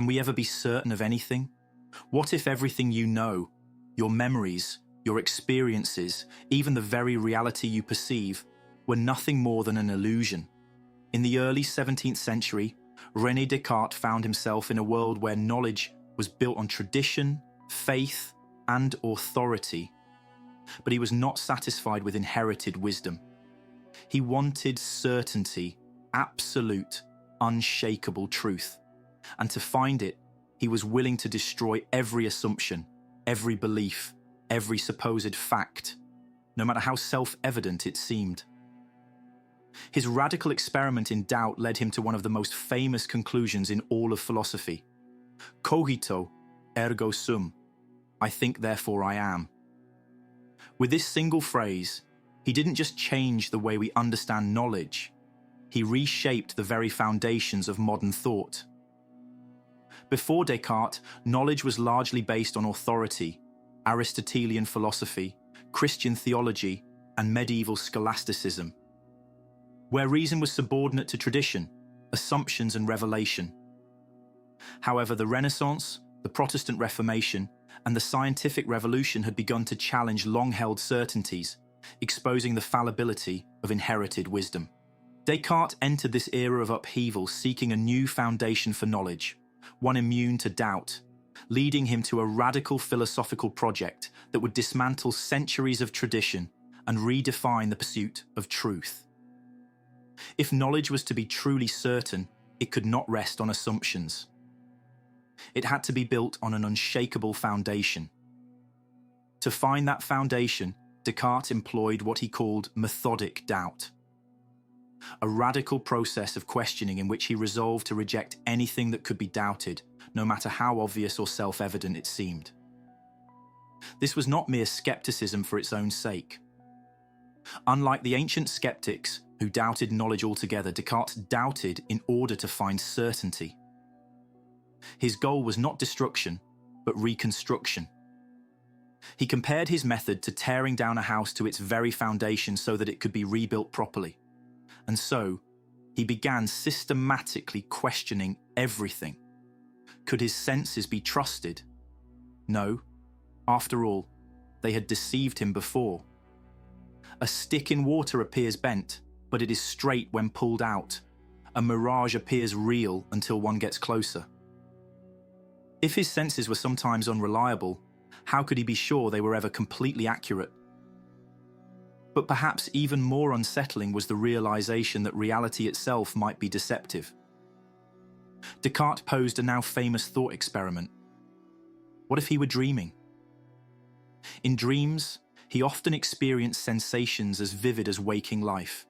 Can we ever be certain of anything? What if everything you know, your memories, your experiences, even the very reality you perceive, were nothing more than an illusion? In the early 17th century, René Descartes found himself in a world where knowledge was built on tradition, faith, and authority. But he was not satisfied with inherited wisdom. He wanted certainty, absolute, unshakable truth. And to find it, he was willing to destroy every assumption, every belief, every supposed fact, no matter how self-evident it seemed. His radical experiment in doubt led him to one of the most famous conclusions in all of philosophy. Cogito, ergo sum. I think, therefore I am. With this single phrase, he didn't just change the way we understand knowledge, he reshaped the very foundations of modern thought. Before Descartes, knowledge was largely based on authority, Aristotelian philosophy, Christian theology, and medieval scholasticism, where reason was subordinate to tradition, assumptions, and revelation. However, the Renaissance, the Protestant Reformation, and the scientific revolution had begun to challenge long-held certainties, exposing the fallibility of inherited wisdom. Descartes entered this era of upheaval seeking a new foundation for knowledge, one immune to doubt, leading him to a radical philosophical project that would dismantle centuries of tradition and redefine the pursuit of truth. If knowledge was to be truly certain, it could not rest on assumptions. It had to be built on an unshakable foundation. To find that foundation, Descartes employed what he called methodic doubt, a radical process of questioning in which he resolved to reject anything that could be doubted, no matter how obvious or self-evident it seemed. This was not mere skepticism for its own sake. Unlike the ancient skeptics who doubted knowledge altogether, Descartes doubted in order to find certainty. His goal was not destruction, but reconstruction. He compared his method to tearing down a house to its very foundation so that it could be rebuilt properly. And so, he began systematically questioning everything. Could his senses be trusted? No. After all, they had deceived him before. A stick in water appears bent, but it is straight when pulled out. A mirage appears real until one gets closer. If his senses were sometimes unreliable, how could he be sure they were ever completely accurate? But perhaps even more unsettling was the realization that reality itself might be deceptive. Descartes posed a now famous thought experiment. What if he were dreaming? In dreams, he often experienced sensations as vivid as waking life.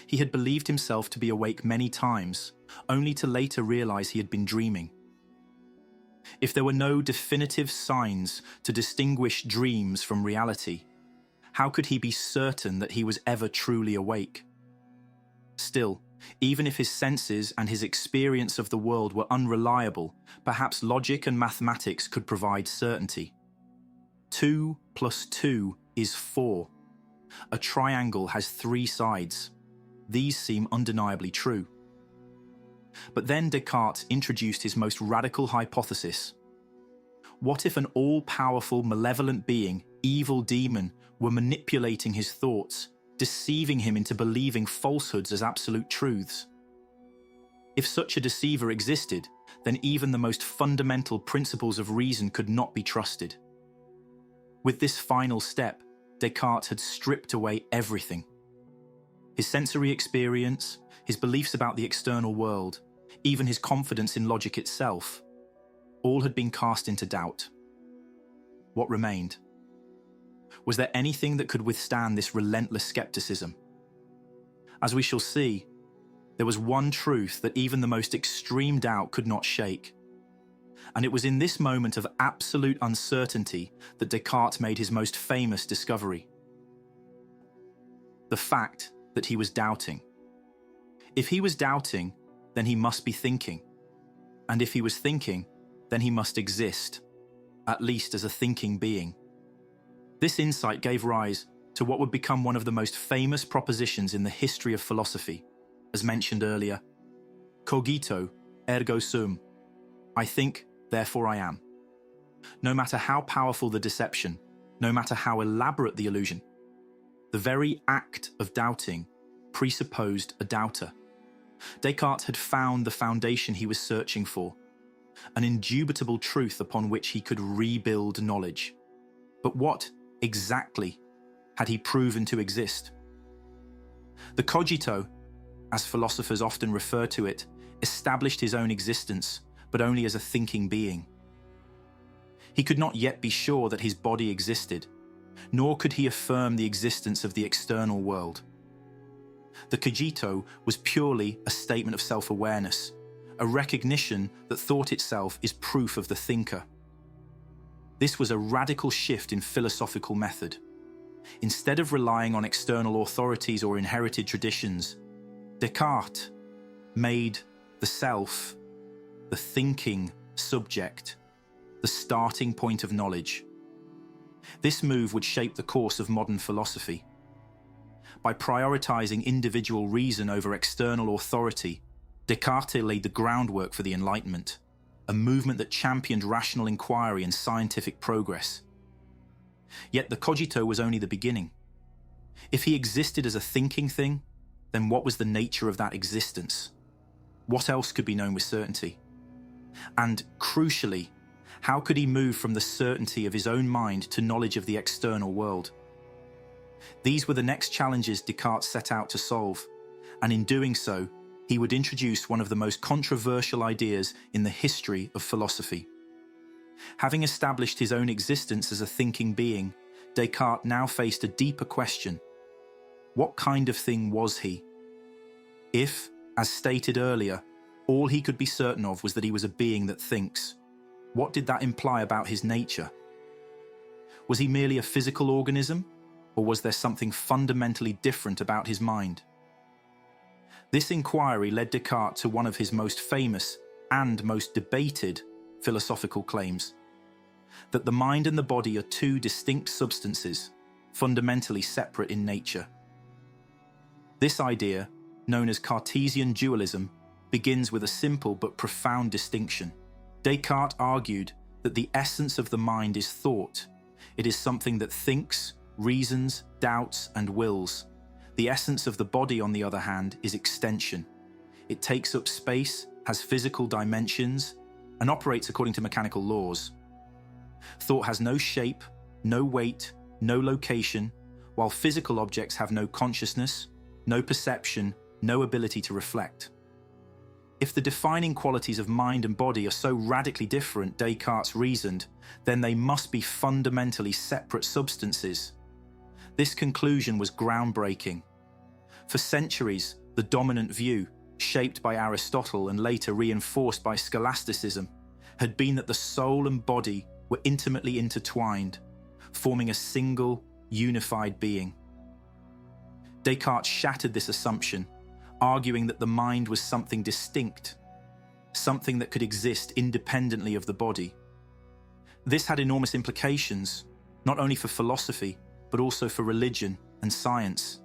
He had believed himself to be awake many times, only to later realize he had been dreaming. If there were no definitive signs to distinguish dreams from reality, how could he be certain that he was ever truly awake? Still, even if his senses and his experience of the world were unreliable, perhaps logic and mathematics could provide certainty. 2 + 2 is 4. A triangle has 3 sides. These seem undeniably true. But then Descartes introduced his most radical hypothesis. What if an all-powerful, malevolent being, evil demon, were manipulating his thoughts, deceiving him into believing falsehoods as absolute truths? If such a deceiver existed, then even the most fundamental principles of reason could not be trusted. With this final step, Descartes had stripped away everything. His sensory experience, his beliefs about the external world, even his confidence in logic itself, all had been cast into doubt. What remained? Was there anything that could withstand this relentless skepticism? As we shall see, there was one truth that even the most extreme doubt could not shake. And it was in this moment of absolute uncertainty that Descartes made his most famous discovery. The fact that he was doubting. If he was doubting, then he must be thinking. And if he was thinking, then he must exist, at least as a thinking being. This insight gave rise to what would become one of the most famous propositions in the history of philosophy, as mentioned earlier. Cogito, ergo sum. I think, therefore I am. No matter how powerful the deception, no matter how elaborate the illusion, the very act of doubting presupposed a doubter. Descartes had found the foundation he was searching for, an indubitable truth upon which he could rebuild knowledge. But what, exactly, had he proven to exist? The cogito, as philosophers often refer to it, established his own existence, but only as a thinking being. He could not yet be sure that his body existed, nor could he affirm the existence of the external world. The cogito was purely a statement of self-awareness, a recognition that thought itself is proof of the thinker. This was a radical shift in philosophical method. Instead of relying on external authorities or inherited traditions, Descartes made the self, the thinking subject, the starting point of knowledge. This move would shape the course of modern philosophy. By prioritizing individual reason over external authority, Descartes laid the groundwork for the Enlightenment, a movement that championed rational inquiry and scientific progress. Yet the cogito was only the beginning. If he existed as a thinking thing, then what was the nature of that existence? What else could be known with certainty? And, crucially, how could he move from the certainty of his own mind to knowledge of the external world? These were the next challenges Descartes set out to solve, and in doing so, he would introduce one of the most controversial ideas in the history of philosophy. Having established his own existence as a thinking being, Descartes now faced a deeper question. What kind of thing was he? If, as stated earlier, all he could be certain of was that he was a being that thinks, what did that imply about his nature? Was he merely a physical organism, or was there something fundamentally different about his mind? This inquiry led Descartes to one of his most famous and most debated philosophical claims, that the mind and the body are two distinct substances, fundamentally separate in nature. This idea, known as Cartesian dualism, begins with a simple but profound distinction. Descartes argued that the essence of the mind is thought. It is something that thinks, reasons, doubts, and wills. The essence of the body, on the other hand, is extension. It takes up space, has physical dimensions, and operates according to mechanical laws. Thought has no shape, no weight, no location, while physical objects have no consciousness, no perception, no ability to reflect. If the defining qualities of mind and body are so radically different, Descartes reasoned, then they must be fundamentally separate substances. This conclusion was groundbreaking. For centuries, the dominant view, shaped by Aristotle and later reinforced by scholasticism, had been that the soul and body were intimately intertwined, forming a single, unified being. Descartes shattered this assumption, arguing that the mind was something distinct, something that could exist independently of the body. This had enormous implications, not only for philosophy, but also for religion and science.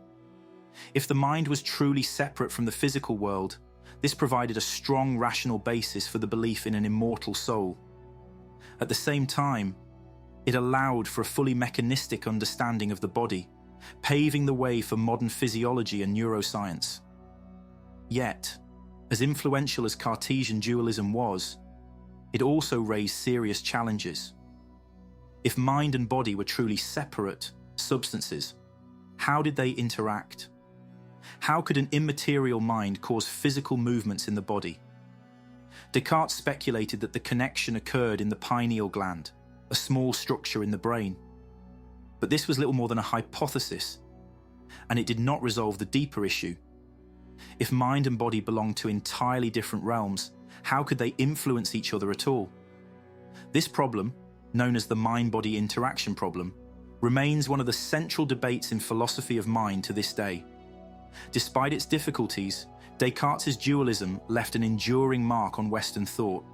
If the mind was truly separate from the physical world, this provided a strong rational basis for the belief in an immortal soul. At the same time, it allowed for a fully mechanistic understanding of the body, paving the way for modern physiology and neuroscience. Yet, as influential as Cartesian dualism was, it also raised serious challenges. If mind and body were truly separate substances, how did they interact? How could an immaterial mind cause physical movements in the body? Descartes speculated that the connection occurred in the pineal gland, a small structure in the brain. But this was little more than a hypothesis, and it did not resolve the deeper issue. If mind and body belonged to entirely different realms, how could they influence each other at all? This problem, known as the mind-body interaction problem, remains one of the central debates in philosophy of mind to this day. Despite its difficulties, Descartes' dualism left an enduring mark on Western thought.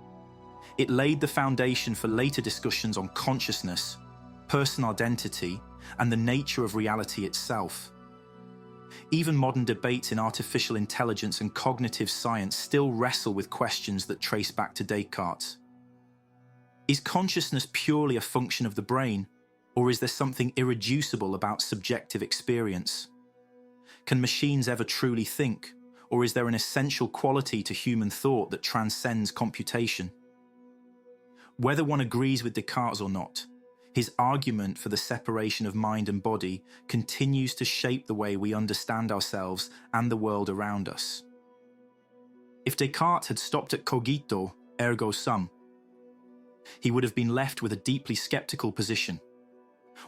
It laid the foundation for later discussions on consciousness, personal identity, and the nature of reality itself. Even modern debates in artificial intelligence and cognitive science still wrestle with questions that trace back to Descartes. Is consciousness purely a function of the brain, or is there something irreducible about subjective experience? Can machines ever truly think, or is there an essential quality to human thought that transcends computation? Whether one agrees with Descartes or not, his argument for the separation of mind and body continues to shape the way we understand ourselves and the world around us. If Descartes had stopped at cogito, ergo sum, he would have been left with a deeply skeptical position,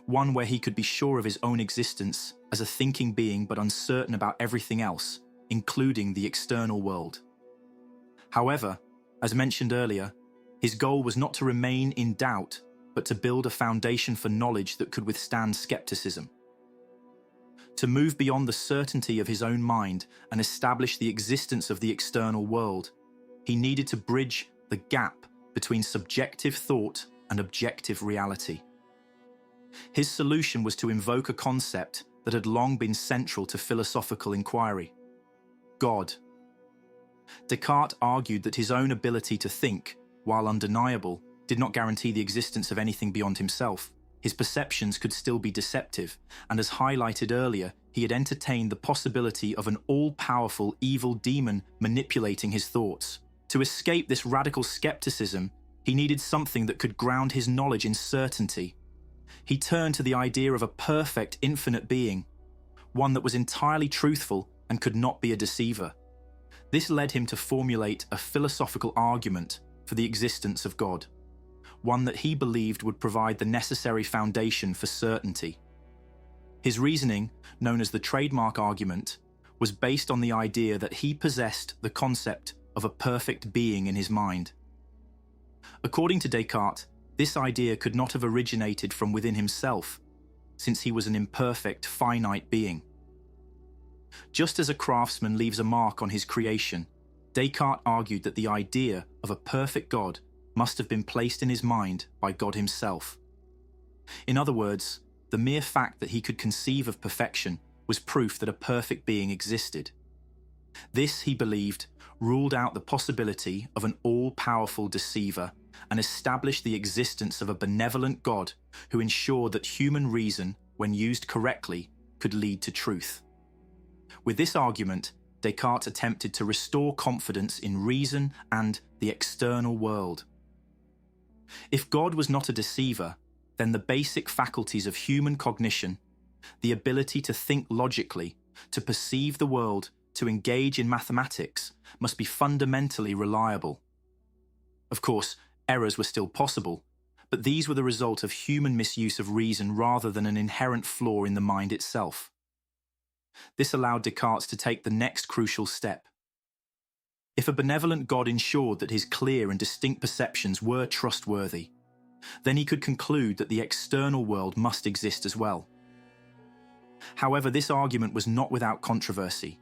one where he could be sure of his own existence as a thinking being but uncertain about everything else, including the external world. However, as mentioned earlier, his goal was not to remain in doubt, but to build a foundation for knowledge that could withstand skepticism. To move beyond the certainty of his own mind and establish the existence of the external world, he needed to bridge the gap between subjective thought and objective reality. His solution was to invoke a concept that had long been central to philosophical inquiry: God. Descartes argued that his own ability to think, while undeniable, did not guarantee the existence of anything beyond himself. His perceptions could still be deceptive, and as highlighted earlier, he had entertained the possibility of an all-powerful evil demon manipulating his thoughts. To escape this radical skepticism, he needed something that could ground his knowledge in certainty. He turned to the idea of a perfect, infinite being, one that was entirely truthful and could not be a deceiver. This led him to formulate a philosophical argument for the existence of God, one that he believed would provide the necessary foundation for certainty. His reasoning, known as the trademark argument, was based on the idea that he possessed the concept of a perfect being in his mind. According to Descartes, this idea could not have originated from within himself, since he was an imperfect, finite being. Just as a craftsman leaves a mark on his creation, Descartes argued that the idea of a perfect God must have been placed in his mind by God himself. In other words, the mere fact that he could conceive of perfection was proof that a perfect being existed. This, he believed, ruled out the possibility of an all-powerful deceiver and established the existence of a benevolent God who ensured that human reason, when used correctly, could lead to truth. With this argument, Descartes attempted to restore confidence in reason and the external world. If God was not a deceiver, then the basic faculties of human cognition, the ability to think logically, to perceive the world, to engage in mathematics, must be fundamentally reliable. Of course, errors were still possible, but these were the result of human misuse of reason rather than an inherent flaw in the mind itself. This allowed Descartes to take the next crucial step. If a benevolent God ensured that his clear and distinct perceptions were trustworthy, then he could conclude that the external world must exist as well. However, this argument was not without controversy.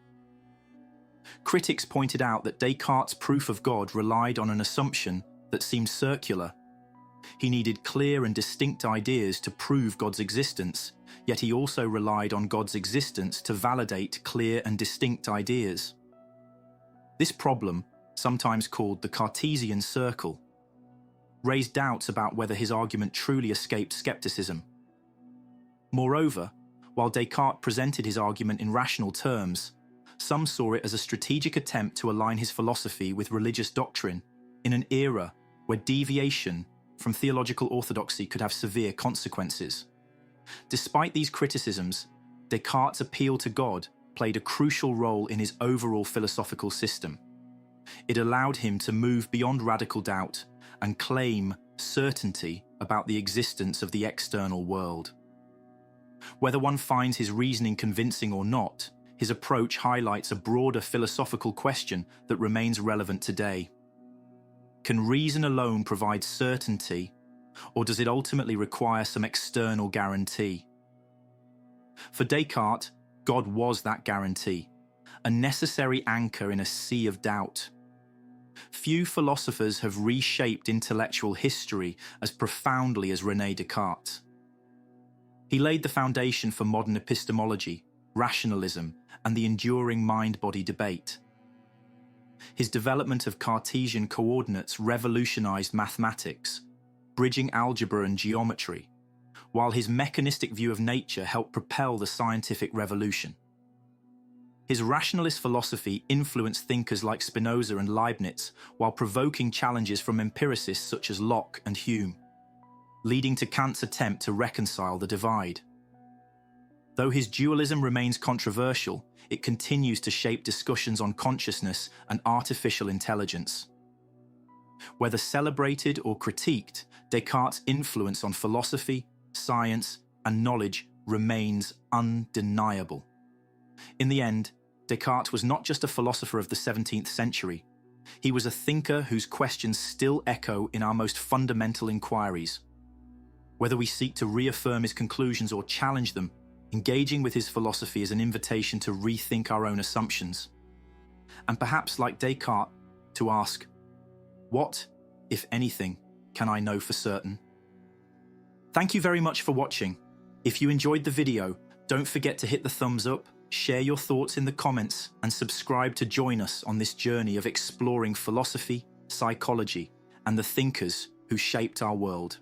Critics pointed out that Descartes' proof of God relied on an assumption that seemed circular. He needed clear and distinct ideas to prove God's existence, yet he also relied on God's existence to validate clear and distinct ideas. This problem, sometimes called the Cartesian circle, raised doubts about whether his argument truly escaped skepticism. Moreover, while Descartes presented his argument in rational terms, some saw it as a strategic attempt to align his philosophy with religious doctrine in an era where deviation from theological orthodoxy could have severe consequences. Despite these criticisms, Descartes' appeal to God played a crucial role in his overall philosophical system. It allowed him to move beyond radical doubt and claim certainty about the existence of the external world. Whether one finds his reasoning convincing or not, his approach highlights a broader philosophical question that remains relevant today. Can reason alone provide certainty, or does it ultimately require some external guarantee? For Descartes, God was that guarantee, a necessary anchor in a sea of doubt. Few philosophers have reshaped intellectual history as profoundly as René Descartes. He laid the foundation for modern epistemology, rationalism, and the enduring mind-body debate. His development of Cartesian coordinates revolutionized mathematics, bridging algebra and geometry, while his mechanistic view of nature helped propel the scientific revolution. His rationalist philosophy influenced thinkers like Spinoza and Leibniz, while provoking challenges from empiricists such as Locke and Hume, leading to Kant's attempt to reconcile the divide. Though his dualism remains controversial, it continues to shape discussions on consciousness and artificial intelligence. Whether celebrated or critiqued, Descartes' influence on philosophy, science, and knowledge remains undeniable. In the end, Descartes was not just a philosopher of the 17th century. He was a thinker whose questions still echo in our most fundamental inquiries. Whether we seek to reaffirm his conclusions or challenge them, engaging with his philosophy is an invitation to rethink our own assumptions. And perhaps, like Descartes, to ask, what, if anything, can I know for certain? Thank you very much for watching. If you enjoyed the video, don't forget to hit the thumbs up, share your thoughts in the comments, and subscribe to join us on this journey of exploring philosophy, psychology, and the thinkers who shaped our world.